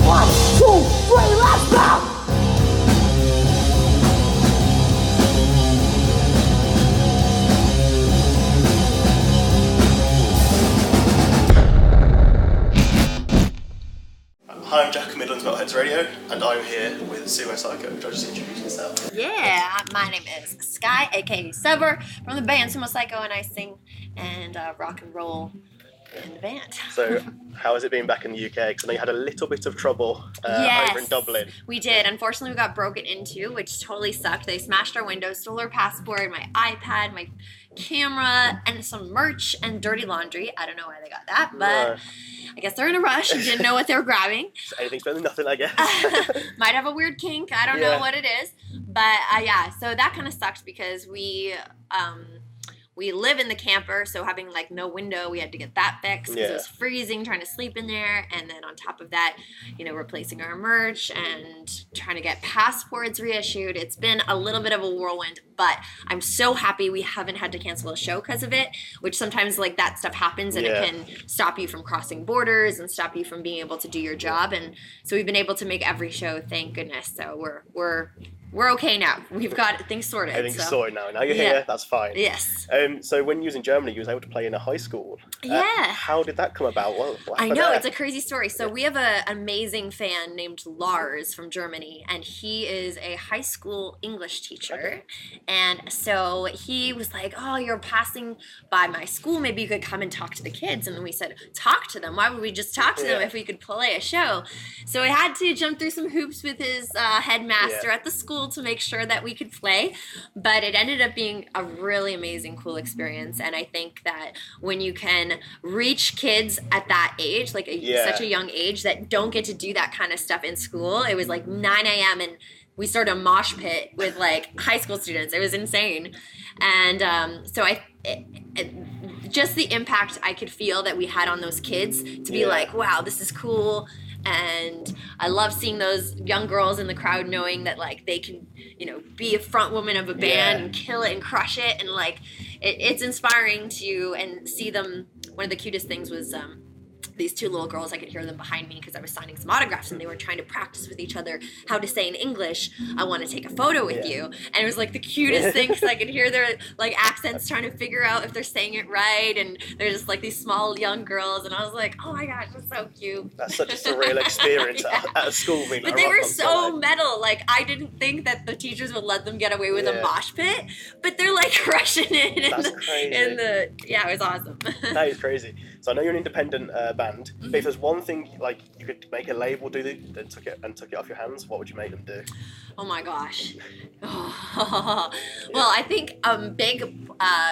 1, 2, 3, let's go! Hi, I'm Jack, Midlands Metalheads Radio, and I'm here with Sumo Cyco. Would you just introduce yourself? Yeah, my name is Sky, aka Sever, from the band Sumo Cyco, and I sing and rock and roll in the band. So, how has it been back in the UK? Because I know you had a little bit of trouble over in Dublin. We did. Unfortunately, we got broken into, which totally sucked. They smashed our windows, stole our passport, my iPad, my camera, and some merch and dirty laundry. I don't know why they got that, but I guess they're in a rush and didn't know what they were grabbing. Anything's better than nothing, I guess. Might have a weird kink. I don't know what it is. But yeah, so that kind of sucked because we live in the camper, so having like no window, we had to get that fixed because it was freezing trying to sleep in there. And then on top of that, replacing our merch and trying to get passports reissued. It's been a little bit of a whirlwind, but I'm so happy we haven't had to cancel a show because of it, which sometimes like that stuff happens and it can stop you from crossing borders and stop you from being able to do your job. And so we've been able to make every show, thank goodness. So we're okay now. We've got things sorted. Everything's sorted now. Now you're here, that's fine. Yes. So when you was in Germany, you was able to play in a high school. How did that come about? What I know, there? it's a crazy story. So we have an amazing fan named Lars from Germany, and he is a high school English teacher. Okay. And so he was like, oh, you're passing by my school. Maybe you could come and talk to the kids. And we said, talk to them? Why would we just talk to them if we could play a show? So I had to jump through some hoops with his headmaster at the school to make sure that we could play. But it ended up being a really amazing, cool experience. And I think that when you can reach kids at that age, like such a young age, that don't get to do that kind of stuff in school. It was like 9 a.m. and we started a mosh pit with like high school students. It was insane. And so just the impact I could feel that we had on those kids to be like, wow, this is cool. And I love seeing those young girls in the crowd knowing that like they can, be a front woman of a band and kill it and crush it. And like, it's inspiring to and see them. One of the cutest things was these two little girls, I could hear them behind me because I was signing some autographs and they were trying to practice with each other how to say in English, I want to take a photo with you. And it was like the cutest thing because I could hear their like accents trying to figure out if they're saying it right. And they're just like these small young girls. And I was like, oh my gosh, that's so cute. That's such a surreal experience at a school. But they were so metal. Like I didn't think that the teachers would let them get away with a mosh pit. But they're like rushing in. It was awesome. That is crazy. So I know you're an independent band. But if there's one thing like you could make a label do then took it off your hands, what would you make them do? Oh my gosh. Well, I think big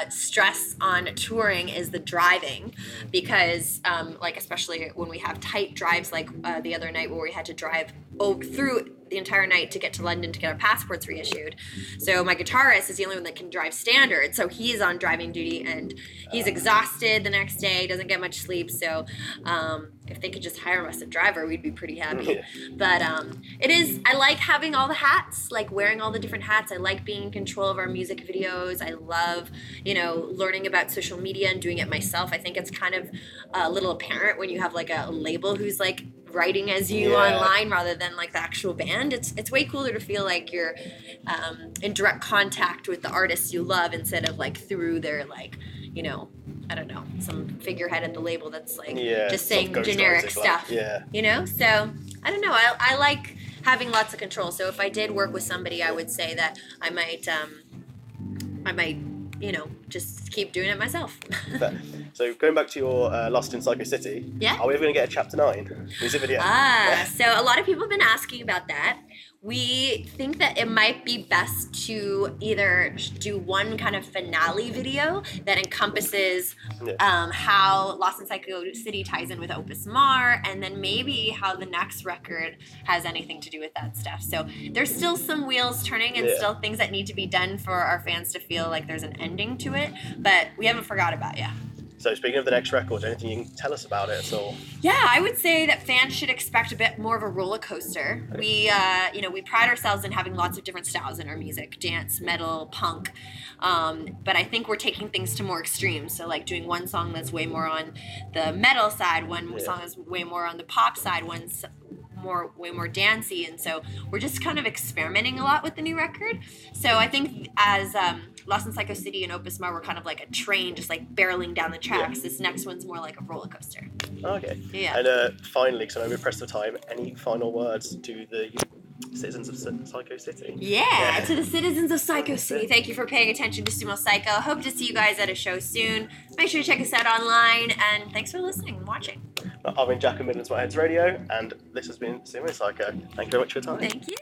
stress on touring is the driving because like especially when we have tight drives like the other night where we had to drive through the entire night to get to London to get our passports reissued. So my guitarist is the only one that can drive standard. So he's on driving duty and he's exhausted the next day, doesn't get much sleep. So if they could just hire us a driver, we'd be pretty happy. But I like having all the hats, like wearing all the different hats. I like being in control of our music videos. I love, learning about social media and doing it myself. I think it's kind of a little apparent when you have like a label who's like writing as you online rather than like the actual band. It's way cooler to feel like you're in direct contact with the artists you love instead of like through their like, I don't know, some figurehead at the label that's like just saying generic stuff, So I don't know. I like having lots of control. So if I did work with somebody, I would say that I might, just keep doing it myself. So going back to your Lost in Cyco City, are we ever going to get a Chapter 9 music video? So a lot of people have been asking about that. We think that it might be best to either do one kind of finale video that encompasses how Lost in Cyco City ties in with Opus Mar, and then maybe how the next record has anything to do with that stuff. So there's still some wheels turning and still things that need to be done for our fans to feel like there's an ending to it, but we haven't forgot about you. So speaking of the next record, anything you can tell us about it at all? Yeah, I would say that fans should expect a bit more of a roller coaster. We pride ourselves in having lots of different styles in our music, dance, metal, punk. But I think we're taking things to more extremes. So like doing one song that's way more on the metal side, one song that's way more on the pop side, one way more dancey, and so we're just kind of experimenting a lot with the new record. So I think as Lost in Cyco City and Opus Mar were kind of like a train just like barreling down the tracks, this next one's more like a roller coaster. Okay. Yeah. And finally, because I know we're pressed for time, any final words to the citizens of Cyco City? Yeah, to the citizens of Cyco City, thank you for paying attention to Sumo Cyco. Hope to see you guys at a show soon. Make sure to check us out online, and thanks for listening and watching. I've been Jack of Midlands Whiteheads Radio, and this has been Sumo Cyco. Thank you very much for your time. Thank you.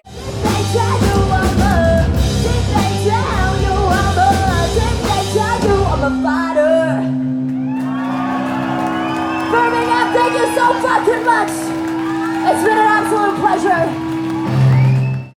Birmingham, thank you so fucking much. It's been an absolute pleasure.